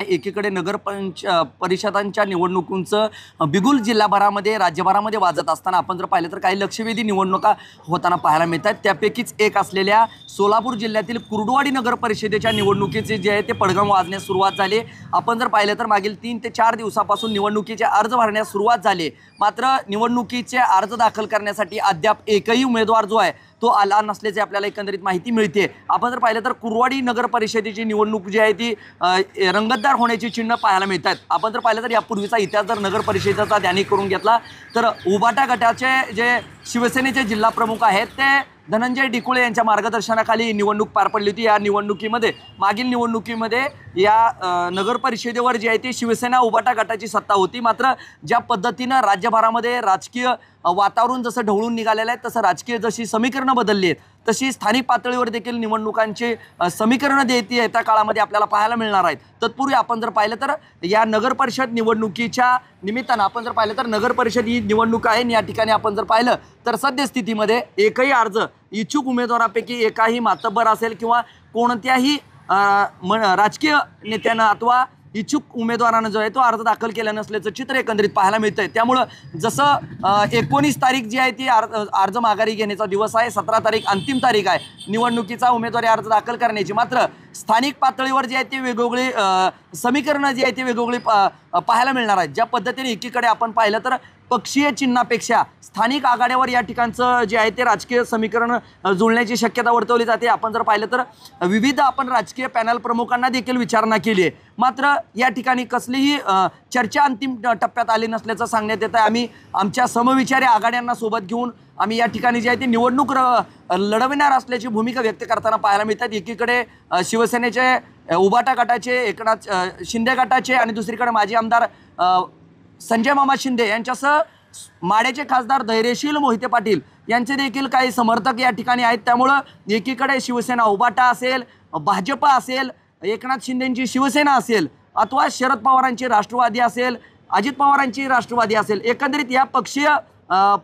एकीकडे परिषदांच्या निवडणुकांचं बिगुल जिल्हाभरामध्ये राज्यभरामध्ये वाजत असताना आपण जर पाहिलं तर काही लक्षवेधी निवडणुका होताना पाहायला मिळतात। त्यापैकीच एक असलेल्या सोलापूर जिल्ह्यातील कुर्डुवाडी नगर परिषदेच्या निवडणुकीचे जे आहे ते पडघम वाजण्यास सुरुवात झाली। आपण जर पाहिलं तर मागील 3 ते 4 दिवसापासून निवडणुकीचे अर्ज भरण्यास सुरुवात झाली, मात्र निवडणुकीचे अर्ज दाखल करण्यासाठी अद्याप एकही उमेदवार जो आहे तो आला नसल्याची आपल्याला एकंदरीत माहिती मिळते। आपण जर पाहिलं तर कुर्डुवाडी नगर परिषदेची निवडणूक जी आहे ती रंगतदार होण्याची चिन्ह पाहायला मिळतात। आपण जर पाहिलं तर यापूर्वीचा इतिहास जर नगर परिषदेचा ध्यानी करून घेतला तर उबाटा गटाचे जे शिवसेनेचे जिल्हा प्रमुख आहेत ते धनंजय डिकुळे यांच्या मार्गदर्शनाखाली निवडणूक पार पडली होती। या निवडणुकीमध्ये मागील निवडणुकीमध्ये या नगर परिषदेवर जी आहे ती शिवसेना उबाटा गटाची सत्ता होती, मात्र ज्या पद्धतीनं राज्यभरामध्ये राजकीय वातावरण जसं ढवळून निघालेलं आहे तसं राजकीय जशी समीकरणं बदलली आहेत तशी स्थानिक पातळीवर देखील निवडणुकांची समीकरणं येत्या काळामध्ये आपल्याला पाहायला मिळणार आहेत। तत्पूर्वी आपण जर पाहिलं तर या नगर परिषद निवडणुकीच्या निमित्तानं आपण जर पाहिलं तर नगर परिषद ही निवडणूक आहे, या ठिकाणी आपण जर पाहिलं तर सद्यस्थितीमध्ये एकही अर्ज इच्छुक उमेदवारापैकी एकाही मातब्बर असेल किंवा कोणत्याही राजकीय नेत्यानं अथवा इच्छुक उमेदवारानं जो आहे तो अर्ज दाखल केला नसल्याचं चित्र एकंदरीत पाहायला मिळतंय। त्यामुळं जसं 19 तारीख जी आहे ती अर्ज माघारी घेण्याचा दिवस आहे, 17 तारीख अंतिम तारीख आहे निवडणुकीचा उमेदवारी अर्ज दाखल करण्याची, मात्र स्थानिक पातळीवर जी आहे ती वेगवेगळी समीकरणं जी आहे ती वेगवेगळी पाहायला मिळणार आहेत। ज्या पद्धतीने एकीकडे आपण पाहिलं तर पक्षीय चिन्हापेक्षा स्थानिक आघाड्यावर या ठिकाणचं जे आहे ते राजकीय समीकरण जुळण्याची शक्यता वर्तवली जाते। आपण जर पाहिलं तर विविध आपण राजकीय पॅनल प्रमुखांना देखील विचारणा केली आहे, मात्र या ठिकाणी कसलीही चर्चा अंतिम टप्प्यात आली नसल्याचं सांगण्यात येतं। आम्ही आमच्या समविचारी आघाड्यांना सोबत घेऊन आम्ही या ठिकाणी जे आहे ते निवडणूक लढविणार असल्याची भूमिका व्यक्त करताना पाहायला मिळतात। एकीकडे शिवसेनेचे उबाटा गटाचे एकनाथ शिंदे गटाचे आणि दुसरीकडे माजी आमदार संजय मामा शिंदे यांच्यासह माड्याचे खासदार धैर्यशील मोहिते पाटील यांचे देखील काही समर्थक या ठिकाणी आहेत। त्यामुळं एकीकडे शिवसेना उबाटा असेल, भाजप असेल, एकनाथ शिंदेंची शिवसेना असेल अथवा शरद पवारांची राष्ट्रवादी असेल, अजित पवारांची राष्ट्रवादी असेल, एकंदरीत या पक्षीय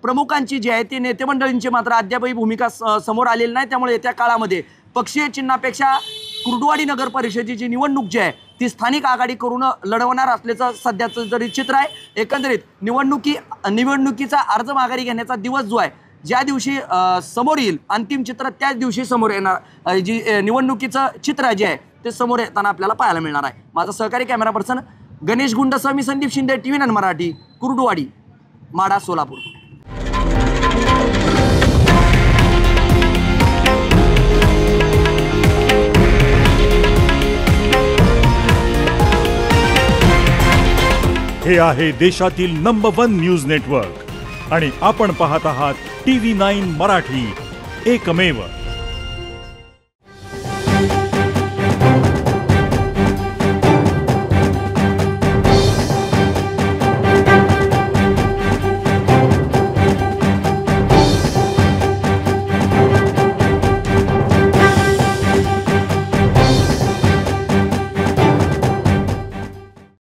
प्रमुखांची जी आहे ती नेते मंडळींची मात्र अद्यापही भूमिका समोर आलेली नाही। त्यामुळे येत्या काळामध्ये पक्षीय चिन्हापेक्षा कुर्डुवाडी नगर परिषदेची निवडणूक जी आहे ती स्थानिक आघाडी करून लढवणार असल्याचं सध्याचं जरी चित्र आहे। एकंदरीत निवडणुकीचा अर्ज माघारी घेण्याचा दिवस जो आहे ज्या दिवशी समोर येईल अंतिम चित्र त्याच दिवशी समोर येणार जी निवडणुकीचं चित्र जे आहे ते समोर येताना आपल्याला पाहायला मिळणार आहे। माझा सहकारी कॅमेरा पर्सन गणेश गुंडसह मी संदीप शिंदे, TV9 मराठी, कुर्डुवाडी, माडा, सोलापूर। हे आहे देशातील नंबर 1 न्यूज नेटवर्क आणि आपण पाहत आहात TV9 मराठी, एकमेव।